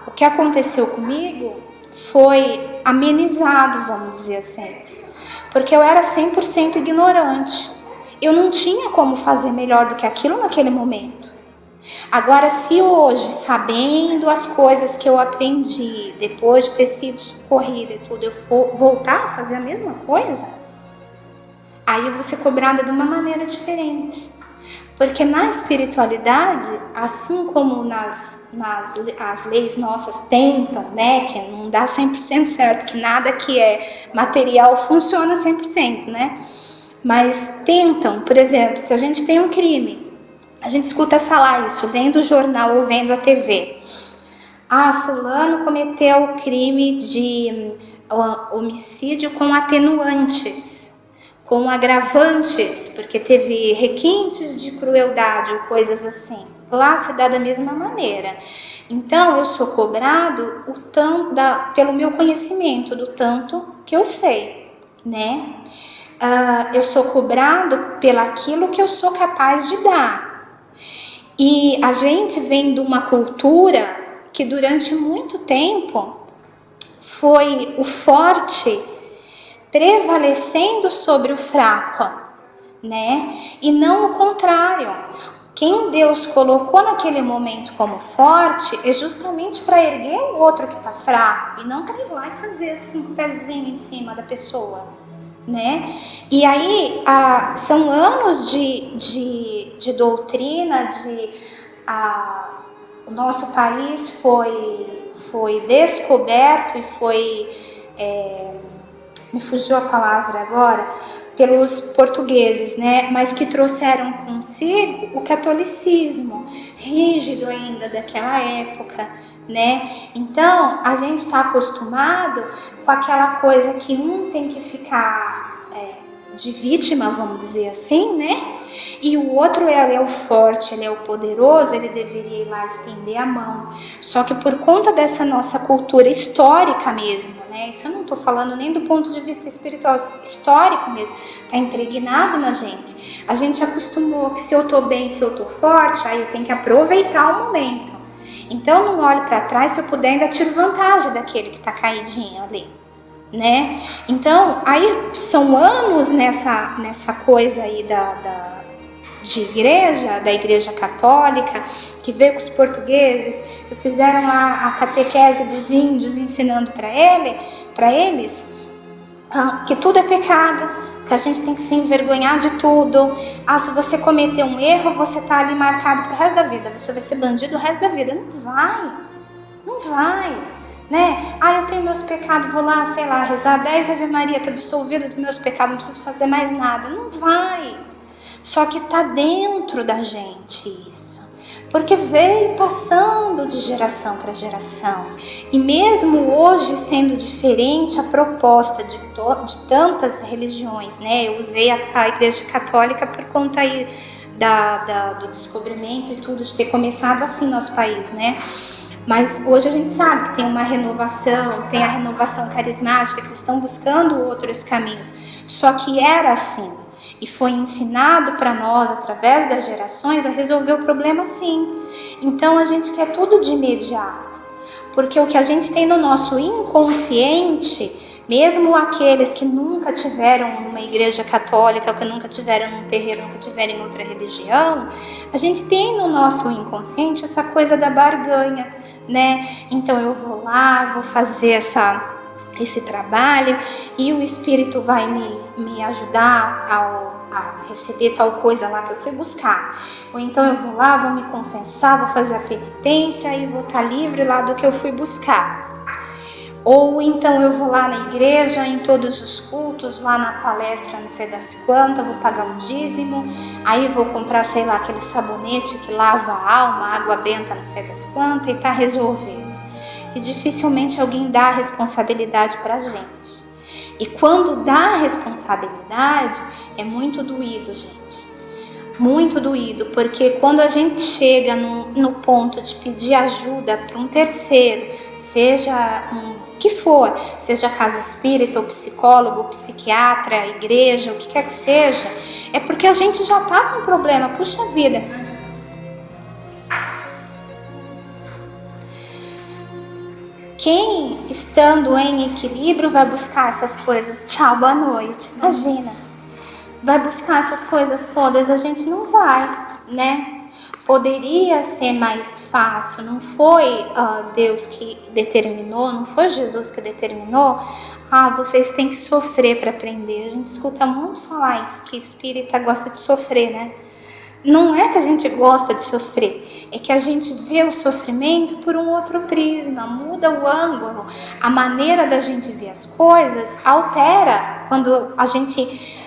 o que aconteceu comigo foi amenizado, vamos dizer assim. Porque eu era 100% ignorante. Eu não tinha como fazer melhor do que aquilo naquele momento. Agora, se hoje, sabendo as coisas que eu aprendi, depois de ter sido socorrida e tudo, eu for voltar a fazer a mesma coisa, aí eu vou ser cobrada de uma maneira diferente. Porque na espiritualidade, assim como as leis nossas tentam, né, que não dá 100% certo, que nada que é material funciona 100%, né? Mas tentam, por exemplo, se a gente tem um crime, a gente escuta falar isso, lendo o jornal ou vendo a TV. Fulano cometeu o crime de homicídio com atenuantes, com agravantes, porque teve requintes de crueldade ou coisas assim. Lá se dá da mesma maneira. Então, eu sou cobrado pelo meu conhecimento, do tanto que eu sei, né? Eu sou cobrado pelaquilo que eu sou capaz de dar. E a gente vem de uma cultura que durante muito tempo foi o forte prevalecendo sobre o fraco, né? E não o contrário. Quem Deus colocou naquele momento como forte é justamente para erguer o outro que está fraco e não para ir lá e fazer assim com o pezinho em cima da pessoa, né? E aí são anos de doutrina, o nosso país foi descoberto e foi, me fugiu a palavra agora, pelos portugueses, né? Mas que trouxeram consigo o catolicismo, rígido ainda daquela época, né? Então, a gente está acostumado com aquela coisa que um tem que ficar de vítima, vamos dizer assim, né? E o outro, ele é o forte, ele é o poderoso, ele deveria ir lá estender a mão. Só que por conta dessa nossa cultura histórica mesmo, né? Isso eu não estou falando nem do ponto de vista espiritual, histórico mesmo, está impregnado na gente. A gente acostumou que se eu estou bem, se eu estou forte, aí eu tenho que aproveitar o momento. Então eu não olho para trás, se eu puder ainda tiro vantagem daquele que está caidinho ali, né? Então aí são anos nessa coisa aí da igreja católica, que veio com os portugueses, que fizeram a catequese dos índios, ensinando para eles que tudo é pecado, que a gente tem que se envergonhar de tudo. Se você cometer um erro, você tá ali marcado pro resto da vida, você vai ser bandido o resto da vida. Não vai, né? Eu tenho meus pecados, vou lá, sei lá, rezar 10 Ave Maria, tá absolvido dos meus pecados, não preciso fazer mais nada. Não vai. Só que tá dentro da gente isso. Porque veio passando de geração para geração. E mesmo hoje sendo diferente a proposta de tantas religiões, né? Eu usei a Igreja Católica por conta aí do descobrimento e tudo, de ter começado assim nosso país, né? Mas hoje a gente sabe que tem uma renovação, tem a renovação carismática, que eles estão buscando outros caminhos. Só que era assim. E foi ensinado para nós, através das gerações, a resolver o problema assim. Então a gente quer tudo de imediato. Porque o que a gente tem no nosso inconsciente, mesmo aqueles que nunca tiveram numa igreja católica, que nunca tiveram num terreiro, nunca tiveram em outra religião, a gente tem no nosso inconsciente essa coisa da barganha, né? Então eu vou lá, vou fazer esse trabalho e o Espírito vai me ajudar a receber tal coisa lá que eu fui buscar. Ou então eu vou lá, vou me confessar, vou fazer a penitência e vou estar livre lá do que eu fui buscar. Ou então eu vou lá na igreja, em todos os cultos, lá na palestra, não sei das quantas, vou pagar um dízimo, aí vou comprar, sei lá, aquele sabonete que lava a alma, água benta, não sei das quantas, e tá resolvido. E dificilmente alguém dá a responsabilidade pra gente. E quando dá a responsabilidade, é muito doído, gente. Muito doído, porque quando a gente chega no ponto de pedir ajuda para um terceiro, seja que for, seja casa espírita, ou psicólogo, ou psiquiatra, igreja, o que quer que seja, é porque a gente já está com um problema. Puxa vida. Quem, estando em equilíbrio, vai buscar essas coisas? Tchau, boa noite. Imagina. Vai buscar essas coisas todas? A gente não vai, né? Poderia ser mais fácil, não foi Deus que determinou, não foi Jesus que determinou. Vocês têm que sofrer para aprender. A gente escuta muito falar isso, que espírita gosta de sofrer, né? Não é que a gente gosta de sofrer, é que a gente vê o sofrimento por um outro prisma, muda o ângulo, a maneira da gente ver as coisas altera quando a gente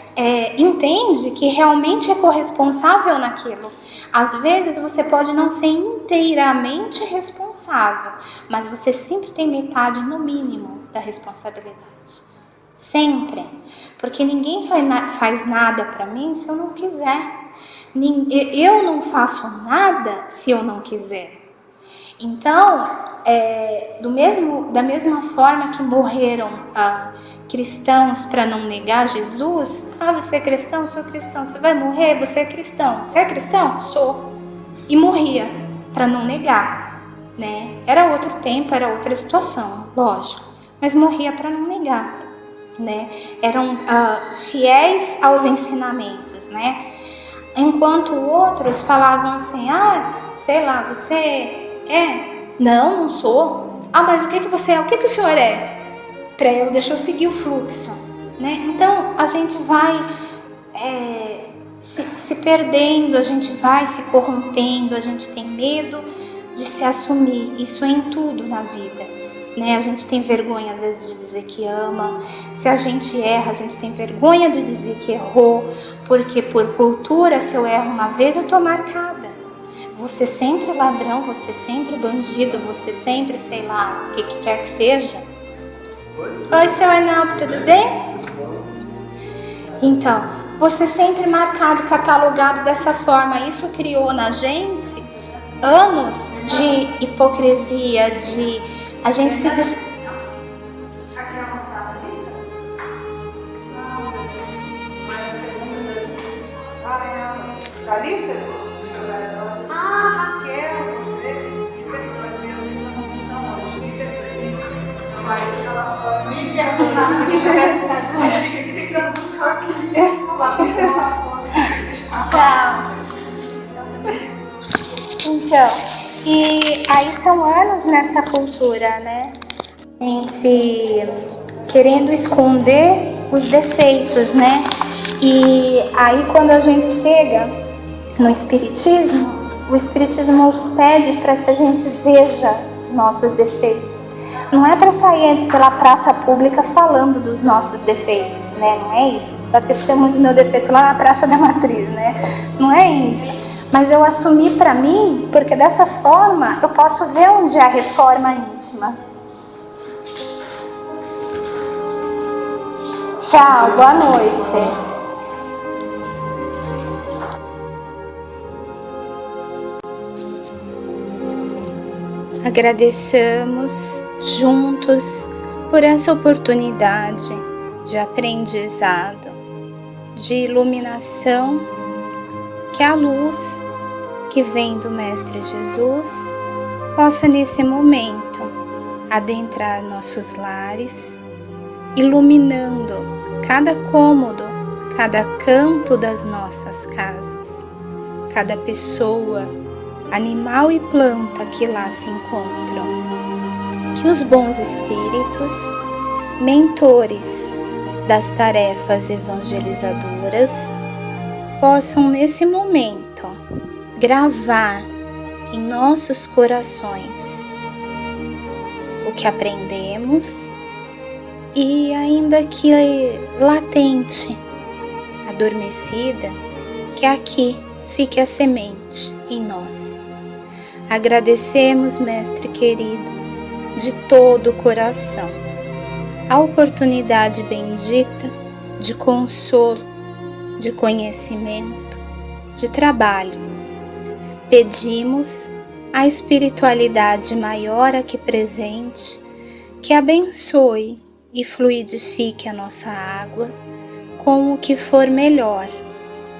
entende que realmente é corresponsável naquilo. Às vezes você pode não ser inteiramente responsável, mas você sempre tem metade no mínimo da responsabilidade. Sempre. Porque ninguém faz nada para mim se eu não quiser. Eu não faço nada se eu não quiser. Então, da mesma forma que morreram cristãos para não negar Jesus, você é cristão? Sou cristão. Você vai morrer? Você é cristão. Você é cristão? Sou. E morria para não negar, né? Era outro tempo, era outra situação, lógico. Mas morria para não negar, né? Eram fiéis aos ensinamentos, né? Enquanto outros falavam assim, sei lá, você é? Não, não sou. Mas o que você é? O que o senhor é? Deixa eu seguir o fluxo, né? Então, a gente vai se perdendo, a gente vai se corrompendo, a gente tem medo de se assumir. Isso é em tudo na vida, né? A gente tem vergonha, às vezes, de dizer que ama. Se a gente erra, a gente tem vergonha de dizer que errou, porque por cultura, se eu erro uma vez, eu tô marcada. Você sempre ladrão, você sempre bandido, você sempre, sei lá, o que quer que seja. Oi, seu Arnaldo, tudo bem? Então, você sempre marcado, catalogado dessa forma. Isso criou na gente anos de hipocrisia, de a gente se
Aqui é a lista? A lista? Raquel, você me perdoe, eu fiz uma confusão hoje, me perdoe. Me perdoe, fica tentando buscar aqui.
Tchau. Então, e aí são anos nessa cultura, né? A gente querendo esconder os defeitos, né? E aí quando a gente chega no Espiritismo, o Espiritismo pede para que a gente veja os nossos defeitos. Não é para sair pela praça pública falando dos nossos defeitos, né? Não é isso. Vou dar testemunho do meu defeito lá na Praça da Matriz, né? Não é isso. Mas eu assumi para mim, porque dessa forma eu posso ver onde é a reforma íntima. Tchau, boa noite. Agradeçamos juntos por essa oportunidade de aprendizado, de iluminação, que a luz que vem do Mestre Jesus possa nesse momento adentrar nossos lares, iluminando cada cômodo, cada canto das nossas casas, cada pessoa, animal e planta que lá se encontram. Que os bons espíritos, mentores das tarefas evangelizadoras, possam nesse momento gravar em nossos corações o que aprendemos e, ainda que latente, adormecida, que aqui fique a semente em nós. Agradecemos, Mestre querido, de todo o coração, a oportunidade bendita de consolo, de conhecimento, de trabalho. Pedimos à espiritualidade maior aqui presente que abençoe e fluidifique a nossa água com o que for melhor,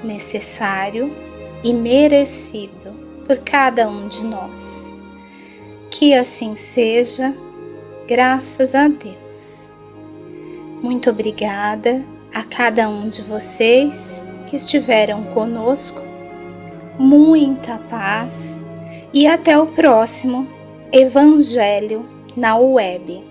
necessário e merecido por cada um de nós. Que assim seja, graças a Deus. Muito obrigada a cada um de vocês que estiveram conosco. Muita paz e até o próximo Evangelho na Web.